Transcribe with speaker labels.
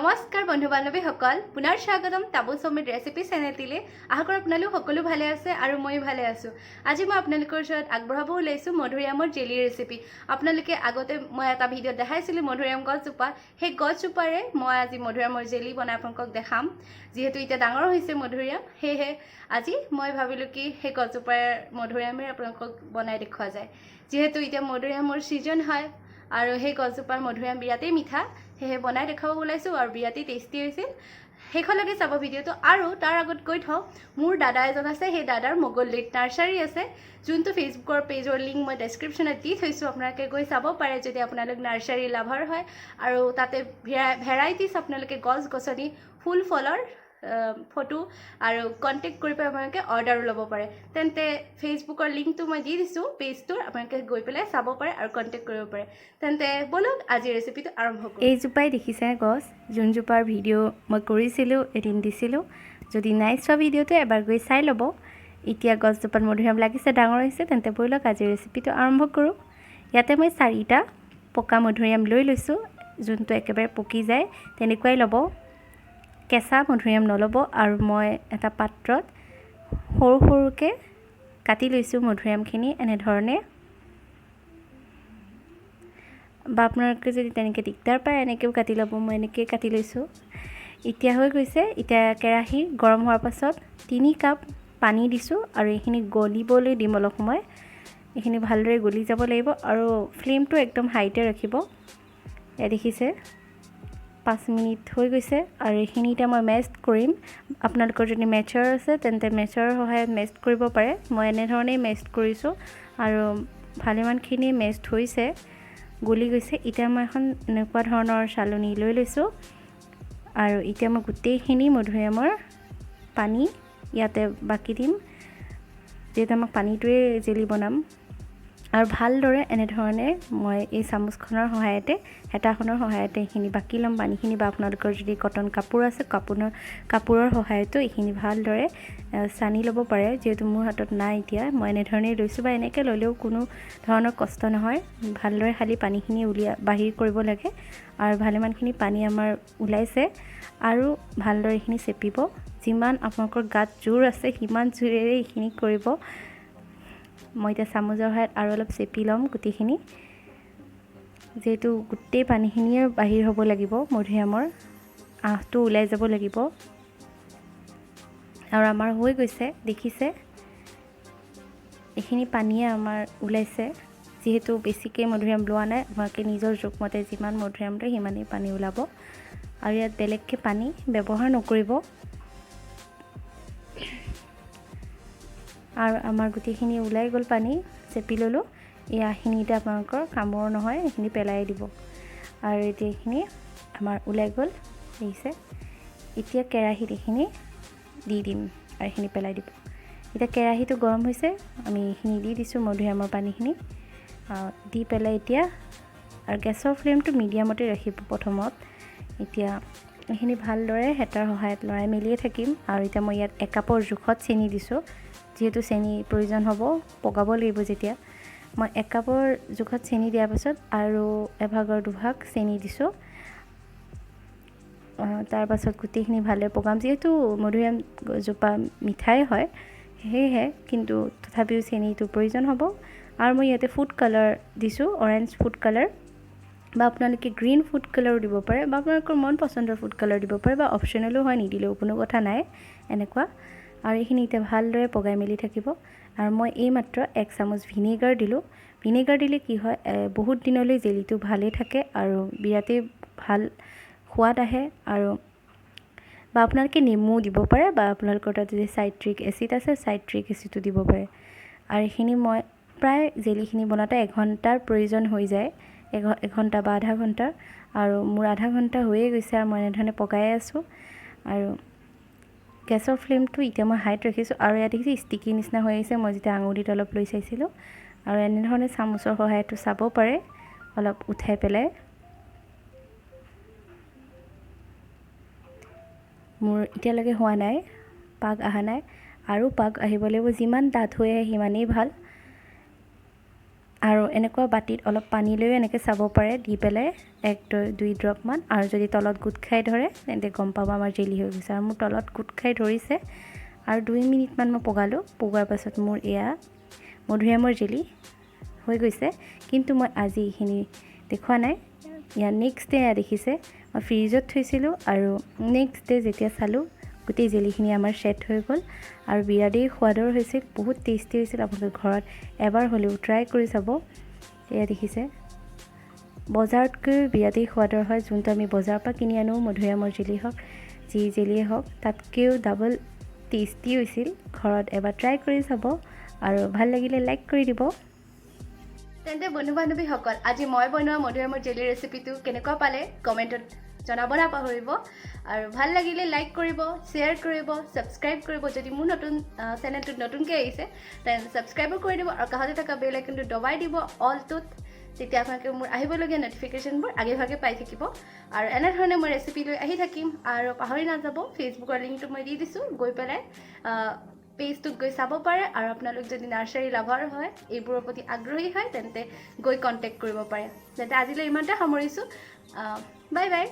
Speaker 1: নমস্কাৰ বন্ধু বান্ধৱীসকল পুনৰ স্বাগতম তাবু সমিত ৰেচিপি চেনেলটিলে আশা কৰোঁ আপোনালোক সকলো ভালে আছে আৰু মই ভালে আছো আজি মই আপোনালোকৰ ওচৰত আগবঢ়াব ওলাইছো মধুৰিআমৰ জেলি ৰেচিপি আপোনালোকে আগতে মই এটা ভিডিঅ দেখাইছিলো মধুৰিআম গছজোপা সেই গছজোপাৰে মই আজি মধুৰিআমৰ জেলি বনাই আপোনালোকক দেখাম যেহেতু এটা ডাঙৰ হৈছে মধুৰিআম হেহে আজি মই ভাবিলো কি সেই গছজোপাৰ মধুৰিআমেৰে আপোনালোকক বনাই দেখুৱা যায় যেহেতু এটা মধুৰিআমৰ সিজন হয় আৰু সেই গছজোপাৰ মধুৰিআম বিৰাটেই মিঠা হেহে বনাই দেখাব ওলাইছো আৰু বিৰাটেই টেষ্টি হৈছিল হেখলৈকে চাব ভিডিঅটো আৰু তাৰ আগত কৈ থওঁ মোৰ দাদা এজন আছে সেই দাদাৰ মগলদৈত নাৰ্সাৰী আছে যোনটো ফেচবুকৰ পেজৰ লিংক মই ডেছক্ৰিপশ্যনত দি থৈছো আপোনালোকে গৈ চাব পাৰে যদি আপোনালোক নাৰ্সাৰী লাভাৰ হয় আৰু তাতে ভেৰাইটিজ আপোনালোকে গছ গছনি ফুল ফলৰ ফটো আৰু কন্টেক্ট কৰি আপোনালোকে অৰ্ডাৰো ল'ব পাৰে তেন্তে ফেচবুকৰ লিংকটো মই দি দিছো পেজটোৰ আপোনালোকে গৈ পেলাই চাব পাৰে আৰু কন্টেক্ট কৰিব পাৰে তেন্তে বলক আজি ৰেচিপিটো আৰম্ভ কৰোঁ এই জোপাই দেখিছে গছ যোন জোপাৰ ভিডিঅ মই কৰিছিলো এদিন দিছিলো যদি নাই চোৱা ভিডিঅটো এবাৰ গৈ চাই ল'ব এতিয়া গছজোপাত মধুৰিআম লাগিছে ডাঙৰ হৈছে তেন্তে বলক আজি ৰেচিপিটো আৰম্ভ কৰোঁ ইয়াতে মই 4টা পকা মধুৰিআম লৈ লৈছো যোনটো একেবাৰে পকি যায় তেনেকুৱাই ল'ব কেঁচা মধুৰিআম নল'ব আৰু মই এটা পাত্ৰত সৰু সৰুকৈ কাটি লৈছোঁ মধুৰিআমখিনি এনেধৰণে বা আপোনালোকে যদি তেনেকৈ দিগদাৰ পায় এনেকৈও কাটি ল'ব মই এনেকৈ কাটি লৈছোঁ এতিয়া হৈ গৈছে এতিয়া কেৰাহী গৰম হোৱাৰ পাছত 3 কাপ পানী দিছোঁ আৰু এইখিনি গলিবলৈ দিম অলপ সময় এইখিনি ভালদৰে গলি যাব লাগিব আৰু ফ্লেমটো একদম হাইতে ৰাখিব এয়া দেখিছে 5 মিনিট হৈ গৈছে আৰু এইখিনি এতিয়া মই মেছ কৰিম আপোনালোকৰ যদি মেচাৰ আছে তেন্তে মেচাৰৰ সহায়ত মেছ কৰিব পাৰে মই এনেধৰণেই মেছ কৰিছোঁ আৰু ভালেমানখিনি মেছ হৈছে গলি গৈছে এতিয়া মই এখন এনেকুৱা ধৰণৰ চালনী লৈ লৈছোঁ আৰু এতিয়া মই গোটেইখিনি মধুৰিআমৰ পানী ইয়াতে বাকি দিম যেটা মই পানীটোৱে জেলি বনাম আৰু ভালদৰে এনেধৰণে মই এই চামুচখনৰ সহায়তে হেতাখনৰ সহায়তে এইখিনি বাকি লম পানীখিনি বা আপোনালোকৰ যদি কটন কাপোৰ আছে কাপোৰৰ সহায়তো এইখিনি ভালদৰে সানি ল'ব পাৰে যেহেতু মোৰ হাতত নাই এতিয়া মই এনেধৰণে লৈছোঁ বা এনেকৈ ল'লেও কোনো ধৰণৰ কষ্ট নহয় ভালদৰে খালি পানীখিনি বাহিৰ কৰিব লাগে আৰু ভালেমানখিনি পানী আমাৰ ওলাইছে আৰু ভালদৰে এইখিনি চেপিব যিমান আপোনালোকৰ গাত জোৰ আছে সিমান জোৰেৰে এইখিনি কৰিব মই এতিয়া চামুচৰ সহায়ত আৰু অলপ চেপি ল'ম গোটেইখিনি যেহেতু গোটেই পানীখিনিয়ে বাহিৰ হ'ব লাগিব মধুৰিআমৰ আহটো ওলাই যাব লাগিব আৰু আমাৰ হৈ গৈছে দেখিছে এইখিনি পানীয়ে আমাৰ ওলাইছে যেহেতু বেছিকৈ মধুৰিআম লোৱা নাই আপোনালোকে নিজৰ জোখমতে যিমান মধুৰিআম লয় সিমানেই পানী ওলাব আৰু ইয়াত বেলেগকৈ পানী ব্যৱহাৰ নকৰিব আৰু আমাৰ গোটেইখিনি ওলাই গ'ল পানী চেপি ল'লোঁ এইখিনি এতিয়া আপোনালোকৰ কামৰ নহয় এইখিনি পেলাই দিব আৰু এতিয়া এইখিনি আমাৰ ওলাই গ'ল দেখিছে এতিয়া কেৰাহীত এইখিনি দি দিম আৰু এইখিনি পেলাই দিব এতিয়া কেৰাহীটো গৰম হৈছে আমি এইখিনি দি দিছোঁ মধুৰিআমৰ পানীখিনি দি পেলাই এতিয়া আৰু গেছৰ ফ্লেমটো মিডিয়ামতে ৰাখিব প্ৰথমত এতিয়া এইখিনি ভালদৰে হেতাৰ সহায়ত লৰাই মেলিয়ে থাকিম আৰু এতিয়া মই ইয়াত 1 কাপৰ জোখত চেনি দিছোঁ যেহেতু চেনি প্ৰয়োজন হ'ব পগাব লাগিব যেতিয়া মই 1 কাপৰ জোখত চেনি দিয়াৰ পাছত আৰু এভাগৰ দুভাগ চেনি দিছোঁ তাৰ পাছত গোটেইখিনি ভালদৰে পগাম যেহেতু মধুৰিআম জোপা মিঠাই হয় সেয়েহে কিন্তু তথাপিও চেনিটো প্ৰয়োজন হ'ব আৰু মই ইয়াতে ফুড কালাৰ দিছোঁ অৰেঞ্জ ফুড কালাৰ বা আপোনালোকে গ্ৰীণ ফুড কালাৰো দিব পাৰে বা আপোনালোকৰ মন পচন্দৰ ফুড কালাৰ দিব পাৰে বা অপশ্যনেলো হয় নিদিলেও কোনো কথা নাই এনেকুৱা আৰু এইখিনি এতিয়া ভালদৰে পগাই মেলি থাকিব আৰু মই এইমাত্ৰ 1 চামুচ ভিনেগাৰ দিলোঁ ভিনেগাৰ দিলে কি হয় বহুত দিনলৈ জেলিটো ভালে থাকে আৰু বিৰাটেই ভাল সোৱাদ আহে আৰু বা আপোনালোকে নেমু দিব পাৰে বা আপোনালোকৰ তাত যদি চাইট্ৰিক এচিড আছে চাইট্ৰিক এচিডো দিব পাৰে আৰু এইখিনি মই প্ৰায় জেলিখিনি বনাওঁতে 1 ঘণ্টাৰ প্ৰয়োজন হৈ যায় 1 ঘণ্টা বা আধা ঘণ্টা আৰু মোৰ আধা ঘণ্টা হৈয়ে গৈছে আৰু মই এনেধৰণে পগাই আছোঁ আৰু গেছৰ ফ্লেমটো এতিয়া মই হাইত ৰাখিছোঁ আৰু ইয়াত দেখিছোঁ ষ্টিকি নিচিনা হৈ আহিছে মই যেতিয়া আঙুলিত অলপ লৈ চাইছিলোঁ আৰু এনেধৰণে চামুচৰ সহায়তো চাব পাৰে অলপ উঠাই পেলাই মোৰ এতিয়ালৈকে হোৱা নাই পাক অহা নাই আৰু পাক আহিব লাগিব যিমান ডাঠ হৈ আহে সিমানেই ভাল আৰু এনেকুৱা বাটিত অলপ পানী লৈ এনেকৈ চাব পাৰে দি পেলাই 1-2 ড্ৰপমান আৰু যদি তলত গোট খাই ধৰে তেন্তে গম পাব আমাৰ জেলি হৈ গৈছে আৰু মোৰ তলত গোট খাই ধৰিছে আৰু 2 মিনিটমান মই পগালোঁ পগোৱাৰ পাছত মোৰ এয়া মধুৰিআমৰ জেলি হৈ গৈছে কিন্তু মই আজি এইখিনি দেখুৱা নাই ইয়াৰ নেক্সট ডে দেখিছে মই ফ্ৰিজত থৈছিলোঁ আৰু নেক্সট ডে যেতিয়া চালোঁ গোটেই জেলিখিনি আমাৰ সেট হৈ গ'ল আৰু বিৰাটেই সোৱাদৰ হৈছিল বহুত টেষ্টি হৈছিল আপোনালোকে ঘৰত এবাৰ হ'লেও ট্ৰাই কৰি চাব এয়া দেখিছে বজাৰতকৈ বিৰাটেই সোৱাদৰ হয় যোনটো আমি বজাৰৰ পৰা কিনি আনো মধুৰিআমৰ জেলি হওক যি জেলিয়ে হওক তাতকৈও ডাবল টেষ্টি হৈছিল ঘৰত এবাৰ ট্ৰাই কৰি চাব আৰু ভাল লাগিলে লাইক কৰি দিব তেন্তে বন্ধু বান্ধৱীসকল আজি মই বনোৱা মধুৰিআমৰ জেলি ৰেচিপিটো কেনেকুৱা পালে কমেণ্টত জনাব নাপাহৰিব আৰু ভাল লাগিলে লাইক কৰিব শ্বেয়াৰ কৰিব ছাবস্ক্ৰাইব কৰিব যদি মোৰ নতুন চেনেলটোত নতুনকৈ আহিছে তেন্তে ছাবস্ক্ৰাইবো কৰি দিব আৰু কাষতে থকা বেল আইকনটো দবাই দিব অলটোত তেতিয়া আপোনালোকে মোৰ আহিবলগীয়া নটিফিকেশ্যনবোৰ আগেভাগে পাই থাকিব আৰু এনেধৰণে মই ৰেচিপি লৈ আহি থাকিম আৰু পাহৰি নাযাব ফেচবুকৰ লিংকটো মই দি দিছোঁ গৈ পেলাই পেজটোত গৈ চাব পাৰে আৰু আপোনালোক যদি নাৰ্চাৰী লাভাৰ হয় এইবোৰৰ প্ৰতি আগ্ৰহী হয় তেন্তে গৈ কণ্টেক্ট কৰিব পাৰে তেন্তে আজিলৈ ইমানতে সামৰিছোঁ বাই বাই